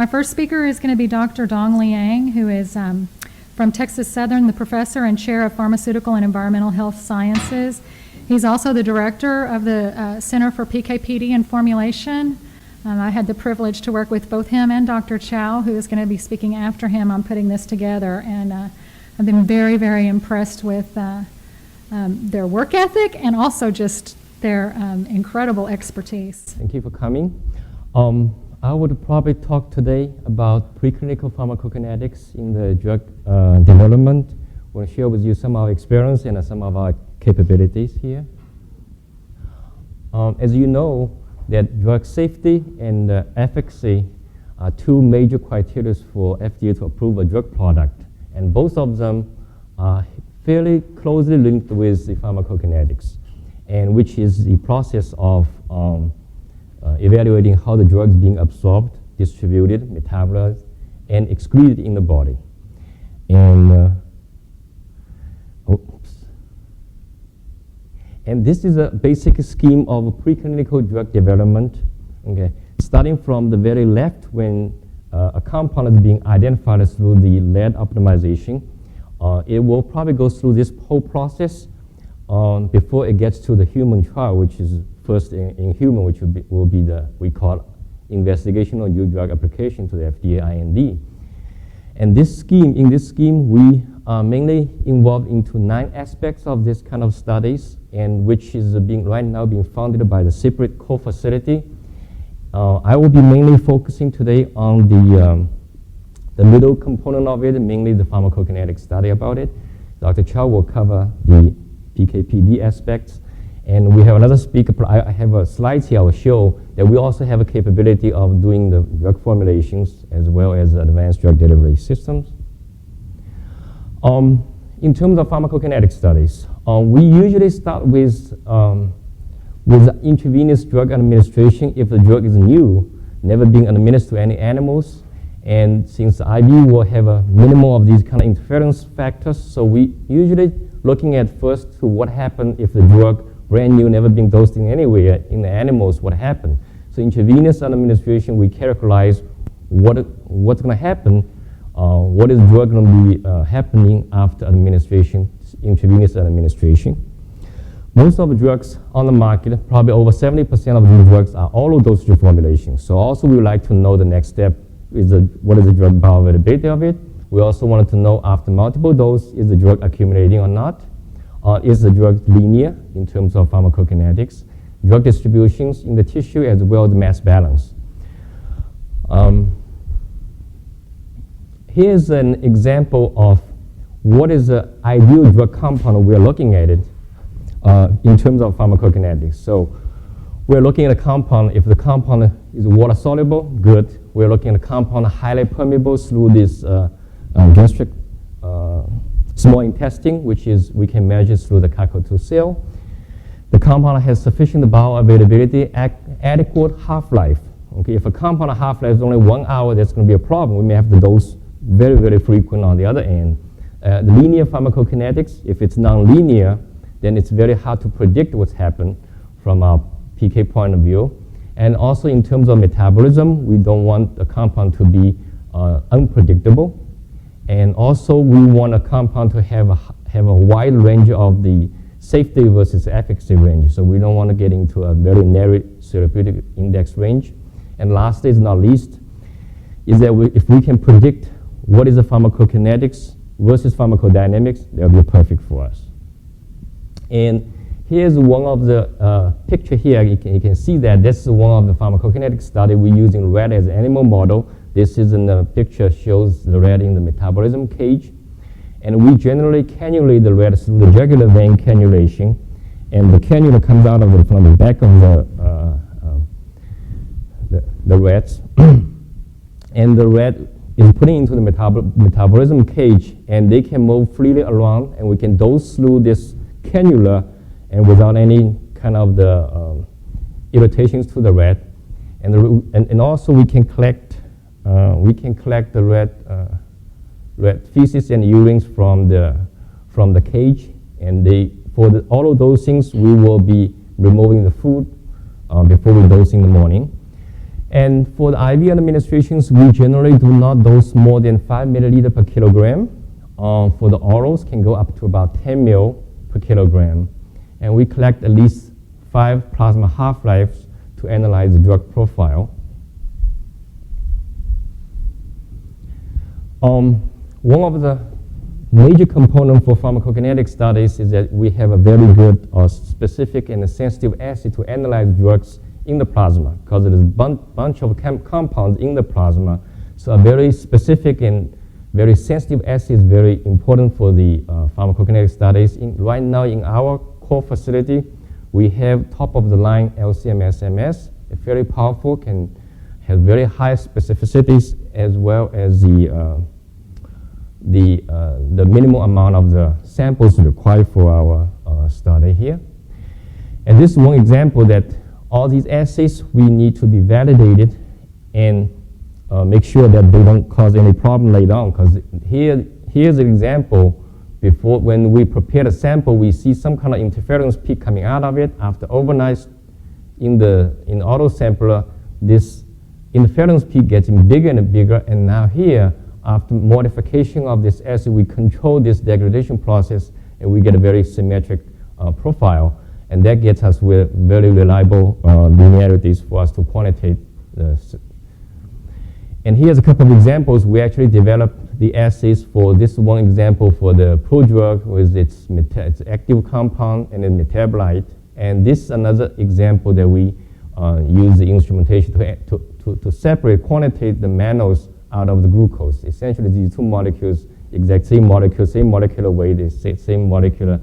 Our first speaker is going to be Dr. Liang, who is from Texas Southern, the professor and chair of pharmaceutical and environmental health sciences. He's also the director of the Center for PK/PD and Formulation. I had the privilege to work with both him and Dr. Chow, who is going to be speaking after him on putting this together. And I've been very, very impressed with their work ethic and also just their incredible expertise. Thank you for coming. I would probably talk today about preclinical pharmacokinetics in the drug development. I want to share with you some of our experience and some of our capabilities here. As you know, that drug safety and efficacy are two major criteria for FDA to approve a drug product, and both of them are fairly closely linked with the pharmacokinetics, and which is the process of evaluating how the drug is being absorbed, distributed, metabolized, and excreted in the body. And this is a basic scheme of preclinical drug development. Okay, starting from the very left, when a compound is being identified through the lead optimization, it will probably go through this whole process before it gets to the human trial, which is first in human, which will be the, we call investigational new drug application to the FDA IND. And this scheme, in this scheme, we are mainly involved into 9 aspects of this kind of studies, and which is right now being funded by the separate core facility. I will be mainly focusing today on the middle component of it, mainly the pharmacokinetic study about it. Dr. Chow will cover the PK/PD aspects. And we have another speaker. I have a slide here I will show that we also have a capability of doing the drug formulations as well as advanced drug delivery systems. In terms of pharmacokinetic studies, we usually start with intravenous drug administration if the drug is new, never being administered to any animals. And since IV will have a minimum of these kind of interference factors, so we usually looking at first to what happened if the drug brand new, never been dosed in anywhere in the animals, what happened. So intravenous administration, we characterize what's going to happen, what is drug going to be happening after administration, intravenous administration. Most of the drugs on the market, probably over 70% of these drugs are oral dosage formulations. So also we would like to know the next step is what is the drug bioavailability of it. We also wanted to know after multiple doses, is the drug accumulating or not? Is the drug linear in terms of pharmacokinetics, drug distributions in the tissue, as well as mass balance. Here's an example of what is the ideal drug compound we're looking at it in terms of pharmacokinetics. So we're looking at a compound, if the compound is water soluble, good. We're looking at a compound highly permeable through this gastric small intestine, which is we can measure through the CACO2 cell. The compound has sufficient bioavailability, adequate half-life. Okay, if a compound half-life is only 1 hour, that's going to be a problem. We may have to dose very, very frequent on the other end. The linear pharmacokinetics, if it's non-linear, then it's very hard to predict what's happened from our PK point of view. And also in terms of metabolism, we don't want a compound to be unpredictable. And also, we want a compound to have a wide range of the safety versus efficacy range. So we don't want to get into a very narrow therapeutic index range. And lastly, is not least, is that if we can predict what is the pharmacokinetics versus pharmacodynamics, that will be perfect for us. And here's one of the picture here. You can see that this is one of the pharmacokinetic study we're using rat as an animal model. This is in the picture shows the rat in the metabolism cage. And we generally cannulate the rat through the jugular vein cannulation. And the cannula comes out of from the back of the rats. And the rat is putting into the metabolism cage, and they can move freely around, and we can dose through this cannula and without any kind of the irritations to the rat. And also we can collect the rat feces and urines from the cage, and all of those things we will be removing the food before we dose in the morning. And for the IV administrations, we generally do not dose more than 5 milliliter per kilogram. For the orals, can go up to about 10 mil per kilogram. And we collect at least 5 plasma half-lives to analyze the drug profile. One of the major components for pharmacokinetic studies is that we have a very good specific and sensitive assay to analyze drugs in the plasma, because there's a bunch of compounds in the plasma. So a very specific and very sensitive assay is very important for the pharmacokinetic studies. Right now in our core facility, we have top-of-the-line LCM-SMS, very powerful, has very high specificities, as well as the minimal amount of the samples required for our study here. And this is one example that all these assays, we need to be validated and make sure that they don't cause any problem later on. Because here's an example. Before, when we prepare the sample, we see some kind of interference peak coming out of it. After overnight in the auto sampler, this interference peak gets bigger and bigger. And now here, after modification of this assay, we control this degradation process, and we get a very symmetric profile. And that gets us with very reliable linearities for us to quantitate this. And here's a couple of examples. We actually developed the assays for this one example for the prodrug with its active compound and then metabolite. And this is another example that we use the instrumentation to separate, quantitate the mannose out of the glucose. Essentially, these two molecules, exact same molecule, same molecular weight, same molecular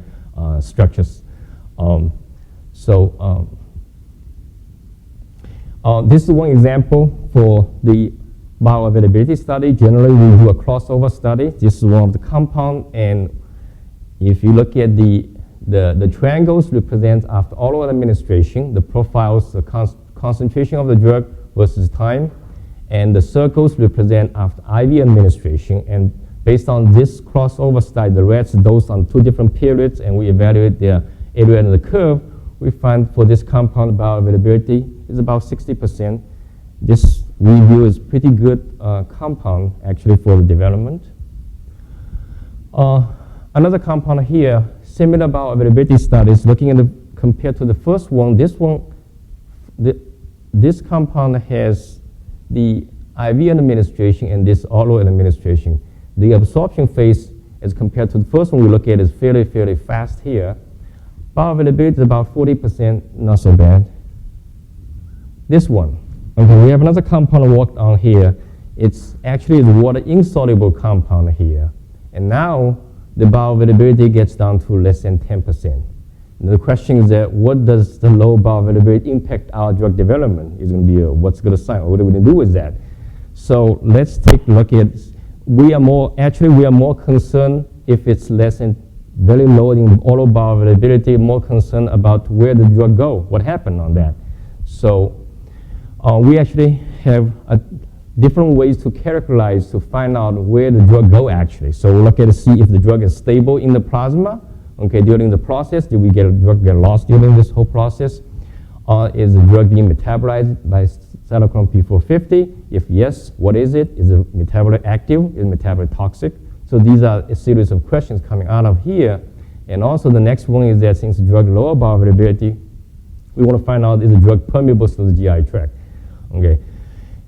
structures. This is one example for the bioavailability study. Generally, we do a crossover study. This is one of the compound, and if you look at the triangles represent after oral administration, the profiles, the concentration of the drug versus time, and the circles represent after IV administration. And based on this crossover study, the reds dosed on 2 different periods, and we evaluate their area under the curve. We find for this compound bioavailability is about 60%. This we view as pretty good compound actually for the development. Another compound here, similar bioavailability studies, looking at compared to the first one. This compound has the IV administration and this oral administration. The absorption phase, as compared to the first one we look at, is fairly fast here. Bioavailability is about 40%, not so bad. This one. Okay, we have another compound worked on here. It's actually the water-insoluble compound here. And now the bioavailability gets down to less than 10%. And the question is that what does the low bioavailability impact our drug development? It's going to be what's going to sign? What are we going to do with that? So let's take a look at, we are more concerned if it's less than very low in oral bioavailability, more concerned about where the drug go, what happened on that. So we actually have different ways to characterize to find out where the drug go actually. So we look at to see if the drug is stable in the plasma. Okay, during the process, did we get a drug get lost during this whole process? Is the drug being metabolized by cytochrome P450? If yes, what is it? Is it metabolite active? Is it metabolite toxic? So these are a series of questions coming out of here. And also the next one is that since the drug lower bioavailability, we want to find out is the drug permeable to the GI tract. Okay,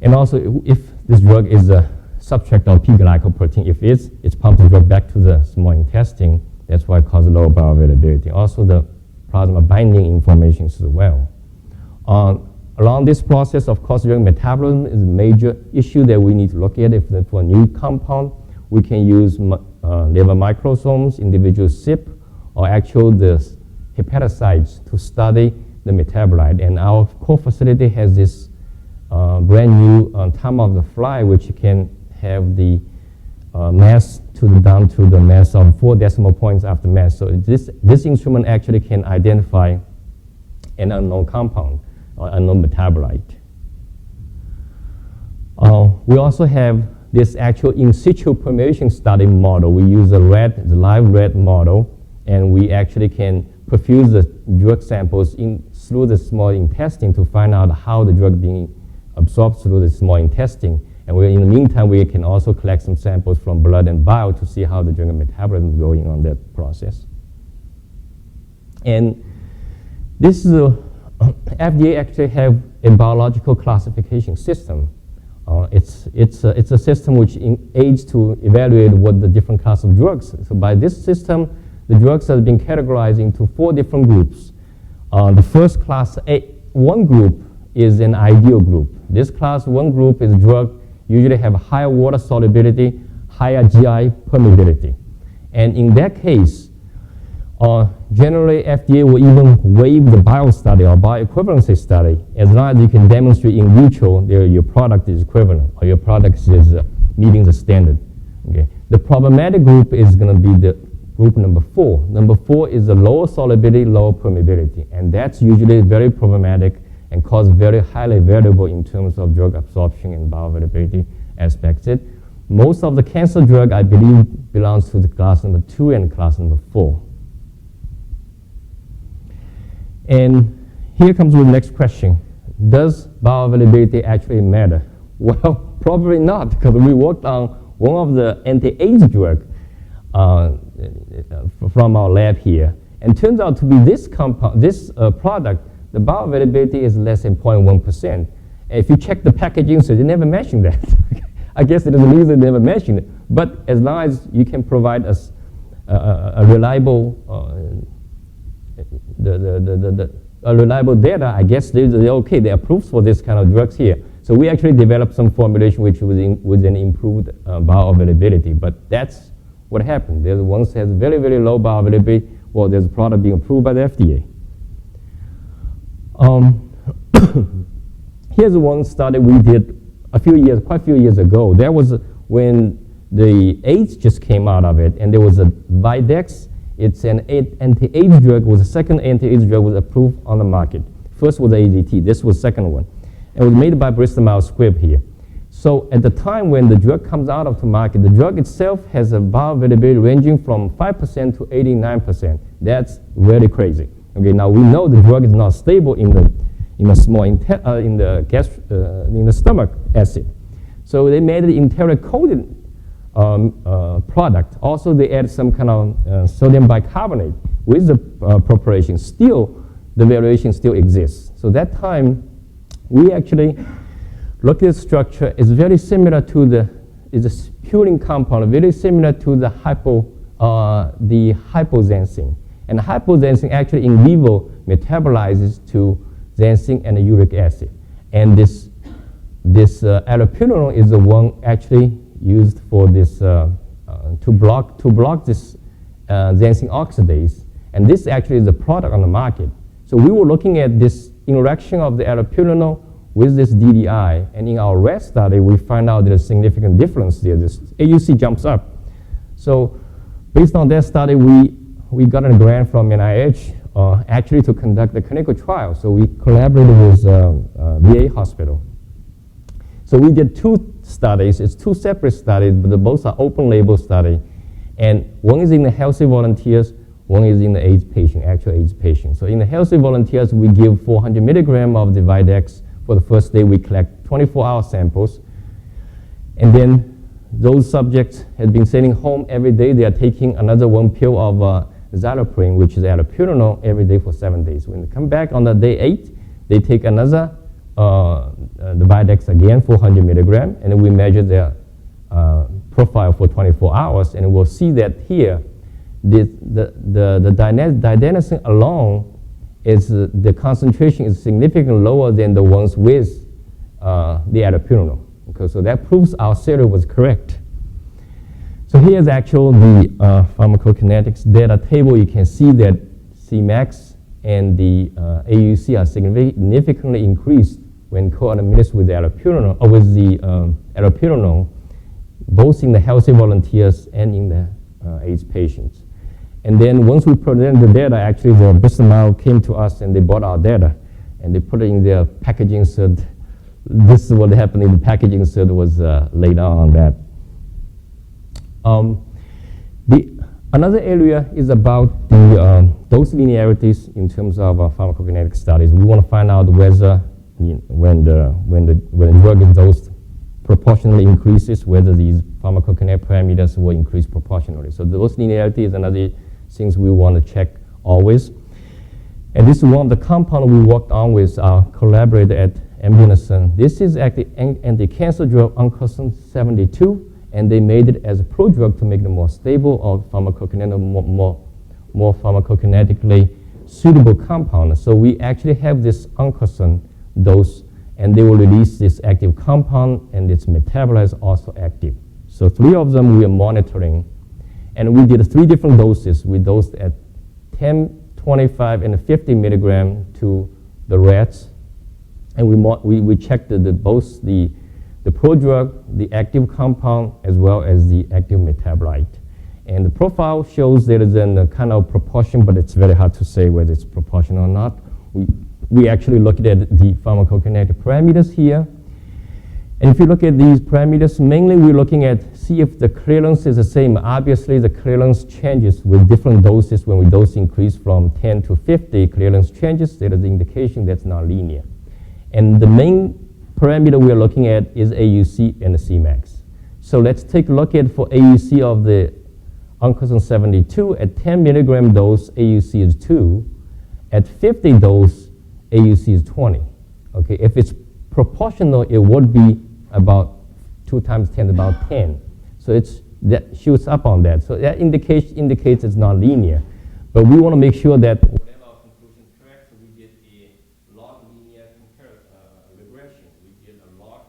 and also if this drug is a substrate of P-glycoprotein, if it's pumped the drug back to the small intestine. That's why it causes low bioavailability. Also the plasma binding information as well. Along this process, of course, drug metabolism is a major issue that we need to look at. If for a new compound, we can use liver microsomes, individual CYP, or actual the hepatocytes to study the metabolite. And our core facility has this brand new time of the fly, which can have the mass down to the mass of 4 decimal points after mass. So this instrument actually can identify an unknown compound or unknown metabolite. We also have this actual in situ permeation study model. We use the live rat model, and we actually can perfuse the drug samples through the small intestine to find out how the drug being absorbed through the small intestine. And in the meantime, we can also collect some samples from blood and bile to see how the drug metabolism is going on that process. And this is FDA actually have a biological classification system. It's a system which aids to evaluate what the different class of drugs. So by this system, the drugs have been categorized into 4 different groups. The first class 1 group is an ideal group. This class 1 group is drug usually have higher water solubility, higher GI permeability. And in that case, generally FDA will even waive the bio study or bioequivalency study as long as you can demonstrate in vitro that your product is equivalent or your product is meeting the standard. Okay. The problematic group is going to be the group number 4. Number 4 is the lower solubility, lower permeability, and that's usually very problematic and cause very highly variable in terms of drug absorption and bioavailability aspects. Most of the cancer drug, I believe, belongs to the class number 2 and class number 4. And here comes the next question. Does bioavailability actually matter? Well, probably not, because we worked on one of the anti-AIDS drug from our lab here. And turns out to be this compound, this product, the bioavailability is less than 0.1%. If you check the packaging, so they never mentioned that. I guess it is the reason they never mentioned it. But as long as you can provide us a reliable reliable data, I guess they're okay. They approved for this kind of drugs here. So we actually developed some formulation which was an improved bioavailability. But that's what happened. There's ones that has very, very low bioavailability. Well, there's a product being approved by the FDA. Here's one study we did quite a few years ago. That was when the AIDS just came out of it, and there was a Videx. It's an anti-AIDS drug. Was the second anti-AIDS drug was approved on the market. First was AZT. This was the second one. It was made by Bristol Myers Squibb here. So at the time when the drug comes out of the market, the drug itself has a bioavailability ranging from 5% to 89%. That's really crazy. Okay, now we know the drug is not stable in the stomach acid. So they made an enteric-coated product. Also, they add some kind of sodium bicarbonate with the preparation. Still, the variation still exists. So that time, we actually looked at the structure. It's very similar to it's a purine compound, very similar to the hypoxanthine. And hypoxanthine actually in vivo metabolizes to xanthine and uric acid. And this allopurinol is the one actually used for this to block this xanthine oxidase. And this actually is a product on the market. So we were looking at this interaction of the allopurinol with this DDI. And in our rat study, we find out there's a significant difference there. This AUC jumps up. So based on that study, we got a grant from NIH actually to conduct the clinical trial. So we collaborated with VA hospital. So we did 2 studies. It's 2 separate studies, but both are open label study. And one is in the healthy volunteers, one is in the AIDS patient, actual AIDS patient. So in the healthy volunteers, we give 400 milligram of the Videx. For the first day, we collect 24-hour samples. And then those subjects have been sitting home every day. They are taking another 1 pill of xyloprim, which is allopurinol, every day for 7 days. When they come back on the day 8, they take another the Videx again, 400 milligram, and then we measure their profile for 24 hours, and we'll see that here, the diadenosine alone is the concentration is significantly lower than the ones with the allopurinol. Okay, so that proves our theory was correct. So here's actually the pharmacokinetics data table. You can see that Cmax and the AUC are significantly increased when co-administered with the allopurinol, or with the allopurinol, both in the healthy volunteers and in the AIDS patients. And then once we presented the data, actually the Bristol Myers came to us and they bought our data and they put it in their packaging insert. This is what happened in the packaging insert was later on that. Another area is about the dose linearities in terms of pharmacokinetic studies. We want to find out whether when the drug is dosed proportionally increases, whether these pharmacokinetic parameters will increase proportionally. So those linearity is another things we want to check always. And this is one of the compounds we worked on with our collaborator at MD Anderson. This is actually anti-cancer drug Oncoson 72, and they made it as a prodrug to make it more stable or more pharmacokinetically suitable compound. So we actually have this Oncoson dose, and they will release this active compound, and its metabolite is also active. So 3 of them we are monitoring, and we did 3 different doses. We dosed at 10, 25, and 50 milligram to the rats, and we checked both the prodrug, the active compound, as well as the active metabolite. And the profile shows there is a kind of proportion, but it's very hard to say whether it's proportional or not. We actually looked at the pharmacokinetic parameters here. And if you look at these parameters, mainly we're looking at see if the clearance is the same. Obviously, the clearance changes with different doses. When we dose increase from 10 to 50, clearance changes. There is an indication that's not linear. And the main parameter we're looking at is AUC and the Cmax. So let's take a look at for AUC of the Oncoson 72. At 10 milligram dose, AUC is 2. At 50 dose, AUC is 20. Okay, if it's proportional, it would be about 2 times 10 about 10. So that shoots up on that. So that indicates it's not linear. But we want to make sure that whatever our conclusion is correct, so we did a log linear regression. We did a log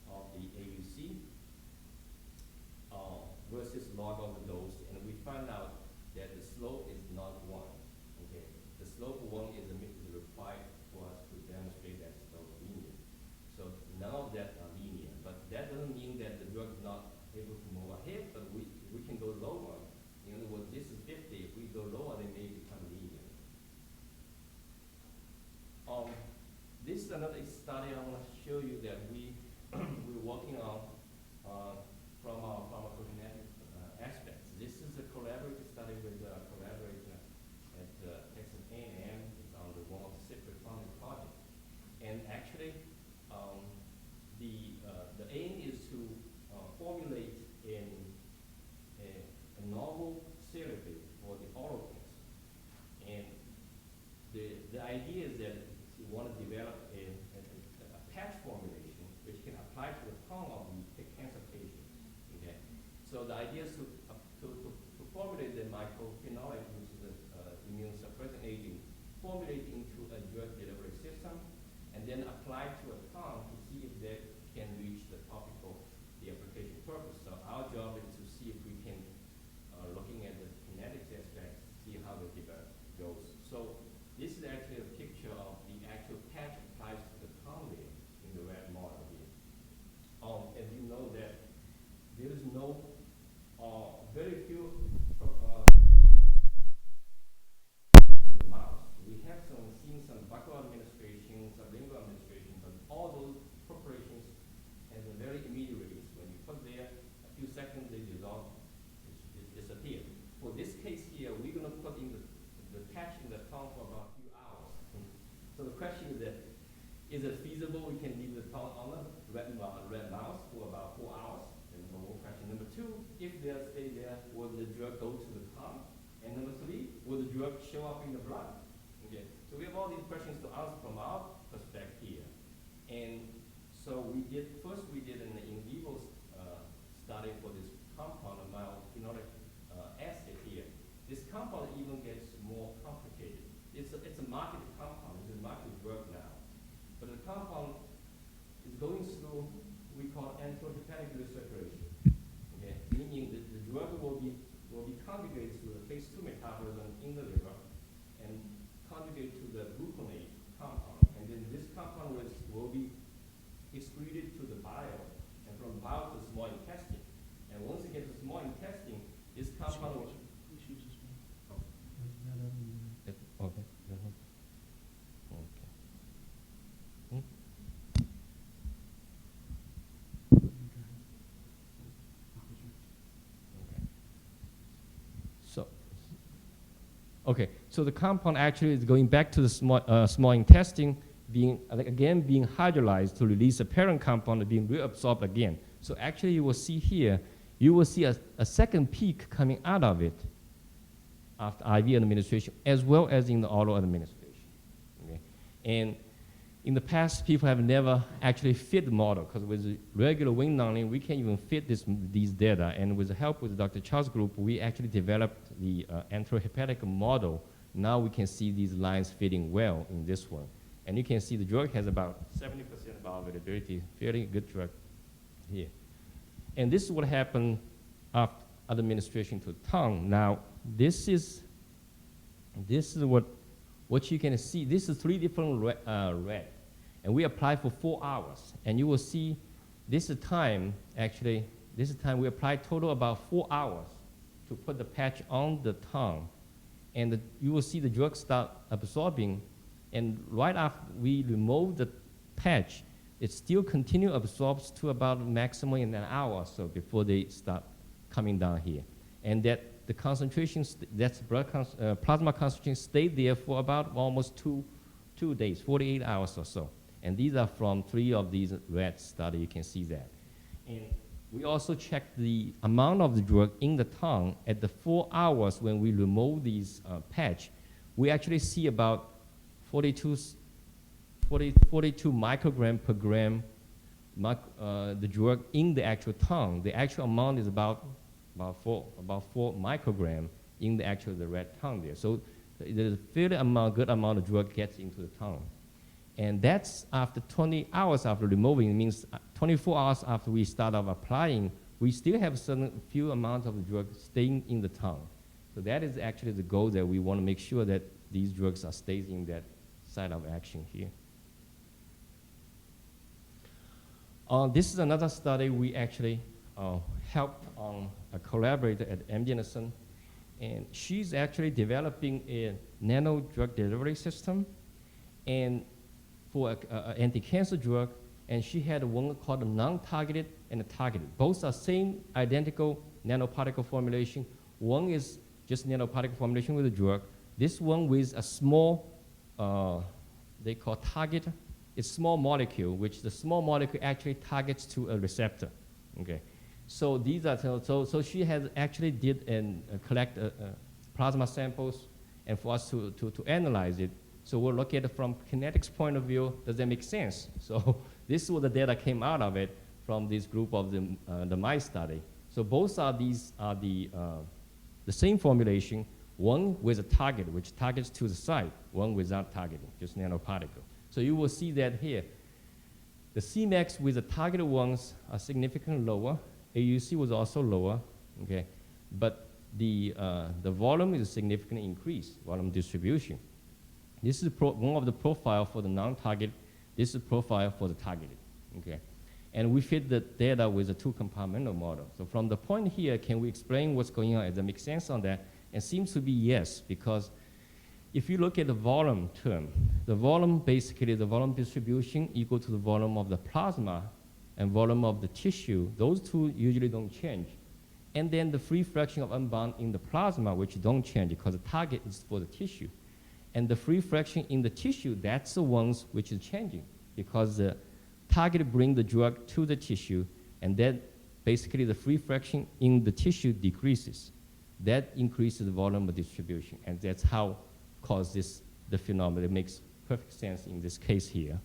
of the AUC versus log of the dose, and we found out that the slope is not 1. Okay, the slope of 1 is required for us to demonstrate that it's not linear. So none of that are linear, but that doesn't mean that the drug is not able to move ahead, but we can go lower. In other words, this is 50. If we go lower, they may become linear. This is another study I want to show you that we're working on from our pharmacokinetic aspects. This is a collaborative study with a collaborator at Texas A&M. It's on the one of the separate funded project. And actually, the aim is to formulate a novel therapy for the oral cancer. And the idea is that you want to develop a patch formulation which can apply to the tongue of the cancer patient. Okay? So the idea is to formulate the mycophenolate, which is an immune suppressant agent, formulate into a drug delivery system, and then apply to a tongue to see if that can reach the topical, the application purpose. So our job is to see if we can, looking at the kinetics aspects, see how the development goes. So this is actually a picture of the actual patch applied to the tongue there in the rat model here. As you know that there is no, very few the mouse. We have seen some buccal administration, sublingual administration, but all those preparations has a very immediate release. When you put there, a few seconds they dissolve, it disappear. For this case here, we're going to put in the patch in the tongue for about a few hours. So the question is that, is it feasible we can leave the tongue on the red mouse for about 4 hours? And number 1 question. Number 2, if they stay there, will the drug go to the tongue? And number 3, will the drug show up in the blood? Okay. So we have all these questions to answer from our perspective here. And so we did an in vivo study for this compound, a myophenolic acid here. This compound even gets more complicated. It's a marketed compound. It's a marketed drug now. But the compound is going through we call enterohepatic recirculation. Okay, meaning that the drug will be conjugated to the phase 2 metabolism in the liver and conjugate to the gluconate compound, and then this compound will be excreted to the bile, and from bile to the small intestine. And once it gets to the small intestine, this compound will. Okay. Okay, so the compound actually is going back to the small intestine, being hydrolyzed to release a parent compound being reabsorbed again. So actually you will see here, you will see a second peak coming out of it after IV administration, as well as in the oral administration. Okay? And in the past, people have never actually fit the model, because with regular wing numbing, we can't even fit these data. And with the help with Dr. Charles' group, we actually developed the enterohepatic model. Now we can see these lines fitting well in this one. And you can see the drug has about 70% bioavailability, fairly good drug here. And this is what happened after administration to the tongue. Now, this is what you can see. This is 3 different red. And we apply for 4 hours. And you will see this is time, actually, this is time we apply total about 4 hours to put the patch on the tongue. And you will see the drug start absorbing. And right after we remove the patch, it still continue absorbs to about maximum in an hour or so before they start coming down here. And that the concentration, that's plasma concentration stayed there for about almost two days, 48 hours or so. And these are from 3 of these red studies, you can see that. And we also checked the amount of the drug in the tongue at the 4 hours when we remove these patch. We actually see about 42 microgram per gram the drug in the actual tongue. The actual amount is about 4 microgram in the red tongue there. So there's a fairly good amount of drug gets into the tongue. And that's after 20 hours after removing. It means 24 hours after we start off applying, we still have few amounts of the drug staying in the tongue. So that is actually the goal, that we want to make sure that these drugs are stays in that site of action here. This is another study we actually helped a collaborator at MD Anderson, and she's actually developing a nano drug delivery system and for an anti-cancer drug, and she had one called a non-targeted and a targeted. Both are same identical nanoparticle formulation. One is just nanoparticle formulation with a drug. This one with a small, they call target. It's small molecule, which the small molecule actually targets to a receptor. Okay, so these are so she has actually did and collect plasma samples, and for us to analyze it. So we'll look at it from kinetics point of view. Does that make sense? So this is what the data came out of it from this group of the mice study. So both are these are the same formulation. One with a target, which targets to the site. One without targeting, just nanoparticle. So you will see that here. The Cmax with the targeted ones are significantly lower. AUC was also lower, okay? But the volume is a significant increase, volume distribution. This is one of the profile for the non-target. This is profile for the targeted, okay? And we fit the data with a 2-compartmental model. So from the point here, can we explain what's going on? Does that make sense on that? It seems to be yes, because if you look at the volume term, the volume, basically the volume distribution equal to the volume of the plasma and volume of the tissue. Those two usually don't change. And then the free fraction of unbound in the plasma, which don't change because the target is for the tissue. And the free fraction in the tissue, that's the ones which is changing, because the target bring the drug to the tissue, and then basically the free fraction in the tissue decreases. That increases the volume of distribution, and that's how cause the phenomenon. It makes perfect sense in this case here.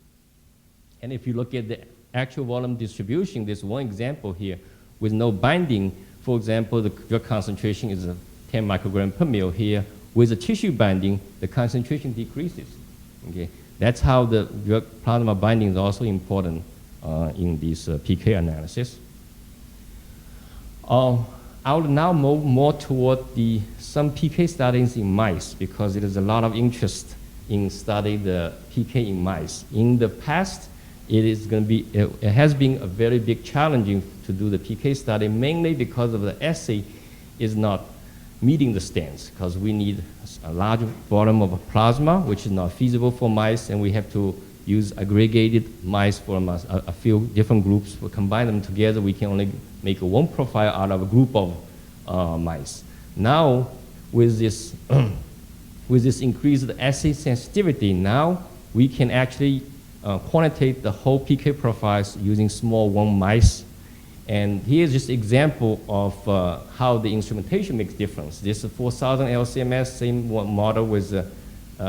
And if you look at the actual volume distribution, there's one example here with no binding. For example, the drug concentration is 10 microgram per ml here. With the tissue binding, the concentration decreases. Okay, that's how the drug plasma binding is also important in this PK analysis. I will now move more toward some PK studies in mice, because there is a lot of interest in studying the PK in mice. In the past, it has been a very big challenging to do the PK study, mainly because of the assay is not meeting the standards, because we need a large volume of plasma, which is not feasible for mice, and we have to use aggregated mice from a few different groups. We combine them together, we can only make one profile out of a group of mice. Now, with this increased assay sensitivity, now we can actually quantitate the whole PK profiles using small worm mice. And here's just an example of how the instrumentation makes difference. This is 4,000 LCMS, same model with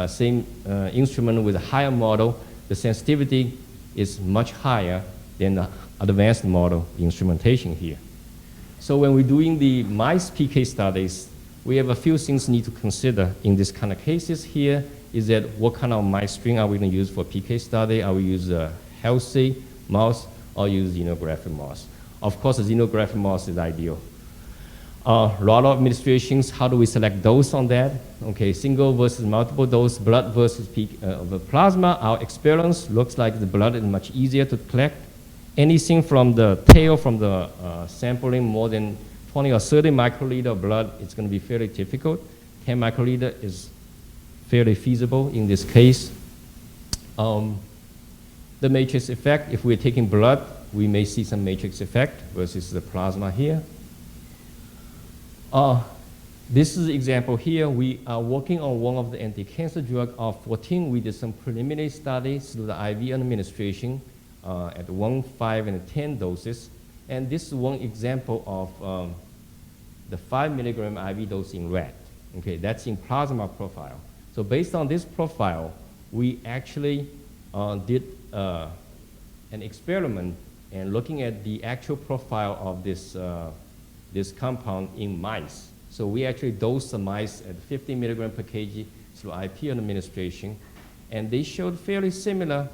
same instrument with a higher model. The sensitivity is much higher than the advanced model instrumentation here. So when we're doing the mice PK studies, we have a few things need to consider in this kind of cases here. Is that what kind of mice string are we going to use for PK study? Are we use a healthy mouse or use xenographic mouse? Of course, a xenographic mouse is ideal. A lot of administrations, how do we select dose on that? Okay, single versus multiple dose, blood versus plasma. Our experience looks like the blood is much easier to collect. Anything from the tail, from the sampling more than 20 or 30 microliter of blood, it's going to be fairly difficult. 10 microliter is fairly feasible in this case. The matrix effect, if we're taking blood, we may see some matrix effect versus the plasma here. This is the example here. We are working on one of the anti-cancer drug of 14. We did some preliminary studies through the IV administration at 1, 5, and 10 doses. And this is one example of the 5 milligram IV dose in rat. Okay, that's in plasma profile. So based on this profile, we actually did an experiment and looking at the actual profile of this compound in mice. So we actually dosed the mice at 50 milligram per kg through IP administration, and they showed fairly similar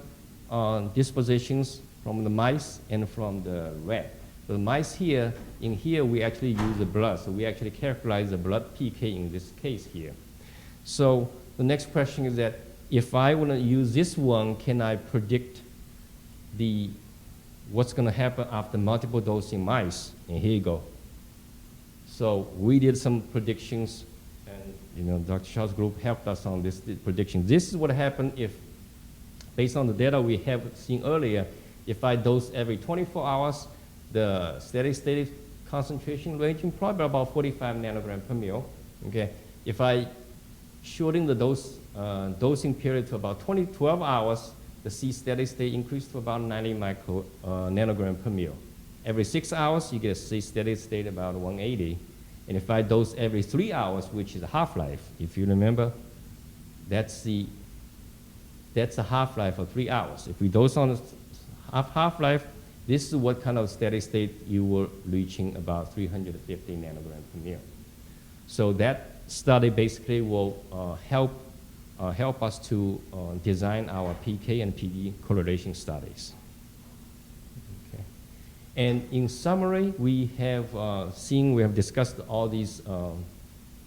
dispositions from the mice and from the rat. The mice here, in here we actually use the blood, so we actually characterize the blood PK in this case here. So the next question is that if I want to use this one, can I predict what's going to happen after multiple dosing mice? And here you go. So we did some predictions, and Dr. Shah's group helped us on this prediction. This is what happened if, based on the data we have seen earlier, if I dose every 24 hours, the steady state concentration ranging probably about 45 nanogram per ml. Okay, if I shorten the dosing period to about 12 hours, the C steady state increased to about 90 nanogram per ml. Every 6 hours, you get a C steady state about 180. And if I dose every 3 hours, which is a half-life, if you remember, that's a half-life of 3 hours. If we dose on half-life, this is what kind of steady state you were reaching, about 350 nanogram per ml. So that study basically will help us to design our PK and PD correlation studies. Okay. And in summary, we have we have discussed all these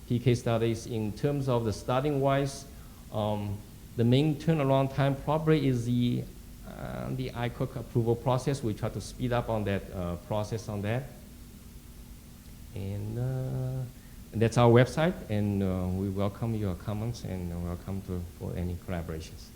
PK studies. In terms of the starting wise, the main turnaround time probably is the ICOC approval process. We try to speed up on that process on that. And that's our website, and we welcome your comments and welcome for any collaborations.